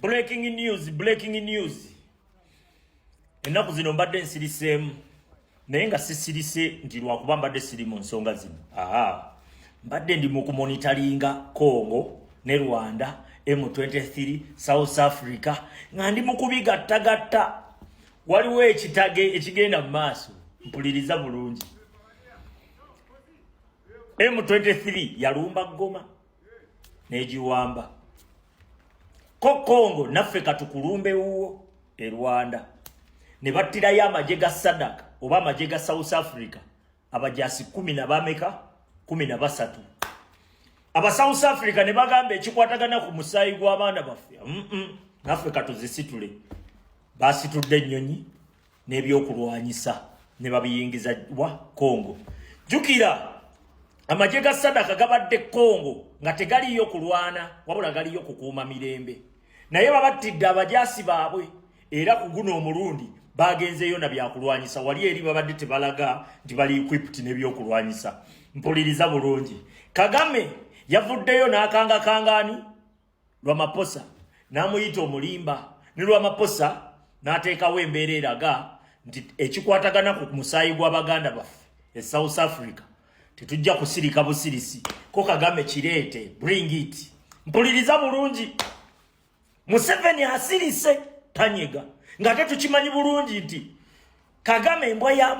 Breaking news. Ennaku zino mbadde nsiriseemu naye nga sisirise nti lwakuba mbadde siri mu nsonga zino. Mbadde ndi mu kumonitaringa Congo ne Rwanda, M23, South Africa, nga ndi mu kubigattagatta. Waliwo ekitage ekigenda mu maaso, mpuliriza bulungi. M23 yalumba Goma n'egiwamba. Congo naffe katukulumbe uwo e Rwanda. Ne battirayo amagye ga Sadaka oba amagye ga South Africa abajasi 10 na bameka 13. Aba South Africa ne bagamba ekikwatagana ku musayi gw'abaana baffe. Naffe katuzisitule. Basitudde ennyonyi n'ebyokulwanyisa ne babiyingiza wa Congo. Jukira amagye ga Sadaka gabadde Congo nga tegaliyo kulwana wabula galiyo kukuuma mirembe. Naye babattidde abajasi baabwe era kuguno omulundi bagenzeyo na byakulwanyisa wali eri babadde tebalaga nti bali equipped n'ebyokulwanyisa. Mpuliriza bulungi. Kagame yavuddeyo n'akanga kangani Lwamaposa n'amuyita omulimba ne Lwamaposa n'ateekawo embeera eraga nti ekikwatagana ku musaayi gw'Abaganda baffe e South Africa tetujja kusirika busirisi ko Kagame kireete, bring it. Mpuliriza bulungi. Museveni asirise tanyega ngate tukimanyi bulungi nti Kagame embwa ya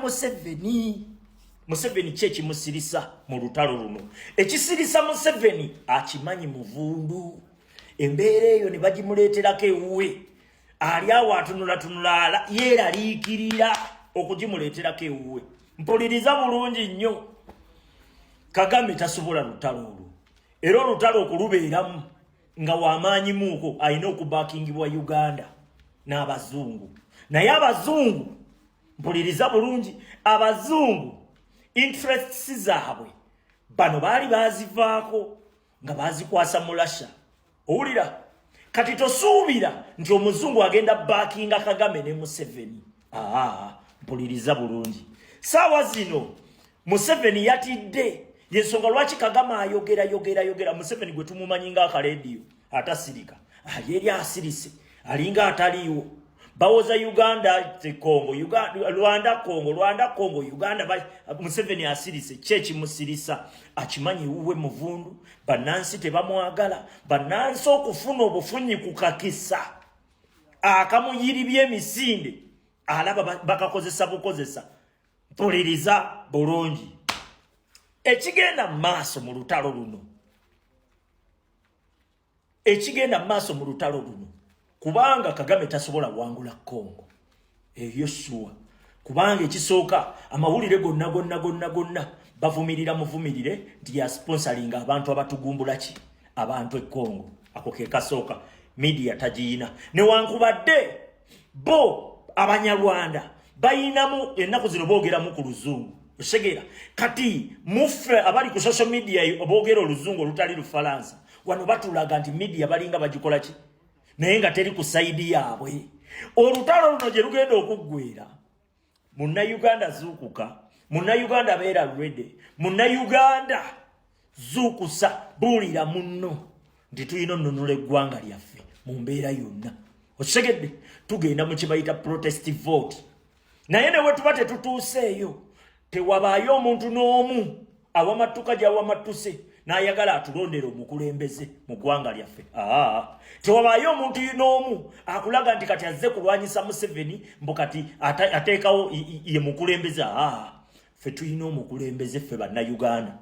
Museveni chechi musirisa mu lutalo luno. Ekisirisa Museveni akimanyi muvundu. Embeera eyo ne bagimuleeterako ewuwe. Ali awo atunula yeeraliikirira okugimuleeterako ewuwe. Mpuliriza bulungi nnyo. Kagame tasobola lutalo olwo. Era olutalo okulubeeramu nga wamaanyi muuko alina okubaakingibwa Uganda n'abazungu. Naye abazungu, mpuliriza bulungi, abazungu interests zaabwe bano baali bazivaako nga bazikwasa mu Russia. Owulira? Kati tosuubira nti omuzungu agenda baakinga Kagame ne Museveni. Mpuliriza bulungi. Saawa zino Museveni yatidde. Yensonga lwaki Kagame ayogera Museveni gwe tumumanyi nga akaleediyo atasirika. Yeri asirise alinga ataliiwo. Bawoza Uganda te Congo, Rwanda Congo, Uganda Museveni asirise. Chechi musirisa akimanyi uwe muvundu. Banansi tebamwagala. Banansi okufuna obufunyi kukakisa. Akamuyiri by'emisinde alaba bakakozesa bukozesa. Mpuliriza bulungi. Ekigenda maaso mu lutalo luno. Kubanga Kagame tasobola wangula Congo. Eyo shuwa. Kubanga ekisooka amawulire gonna bavumirira muvumirire ndi ya sponsoring abantu abatugumbula ki abantu e Congo. Ako ke kasooka media tajiina. Ne wankubadde bo Abanyarwanda bayinamu ennaku zino boogera mu ku luzungu. Osegera kati muffe abali ku social media obogero oluzungu olutali Lufalansa wano batulaga nti media balinga bagikola ki naye nga teri ku side yaabwe. Olutalo luno gye lugenda okuggwera Munnayuganda zuukuka, Munnayuganda beera ready, Munnayuganda zuukusa buulira munno nti tulina onnunula eggwanga lyaffe mu mbeera yonna. Osegedde tugenda mu kibayita protest vote naye ne bwe tuba tetutuuseeyo tewabaayo omuntu n'omu awamatuka gy'awamatuse n'ayagala atulondera omukulembeze mu ggwanga lyaffe. Tewabaayo omuntu n'omu akulaga nti kati azze kulwanyisa Museveni mbu kati ateekawo ye mukulembeze. Ffe tulina omukulembeze ffe Bannayuganda.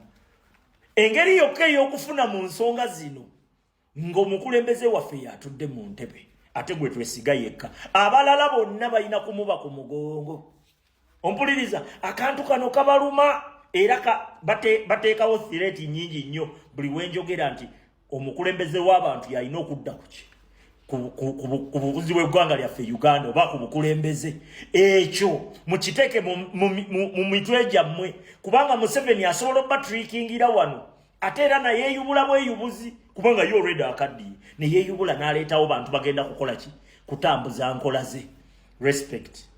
Engeri yokka ey'okufuna mu nsonga zino ng'omukulembeze waffe yatudde mu ntebe ate gwe twesiga yekka. Abalala bonna balina kumuba ku mugongo. Ompuliriza akantu kano kabaluma era bateekawo threat nyingi nnyo buli wenjogera nti omukulembeze w'abantu yalina okudda ku bubuzi bw'eggwanga lyaffe Uganda oba ku bukulembeze. Ekyo mukiteeke mu mitwe gyammwe kubanga Museveni asobola obbatrikingira wano ate era nayeeyubula bweyubuzi kubanga yo already akaddiye ne yeeyubula n'aleetawo bantu bagenda kukola ki kutambuza nkola ze. Respect.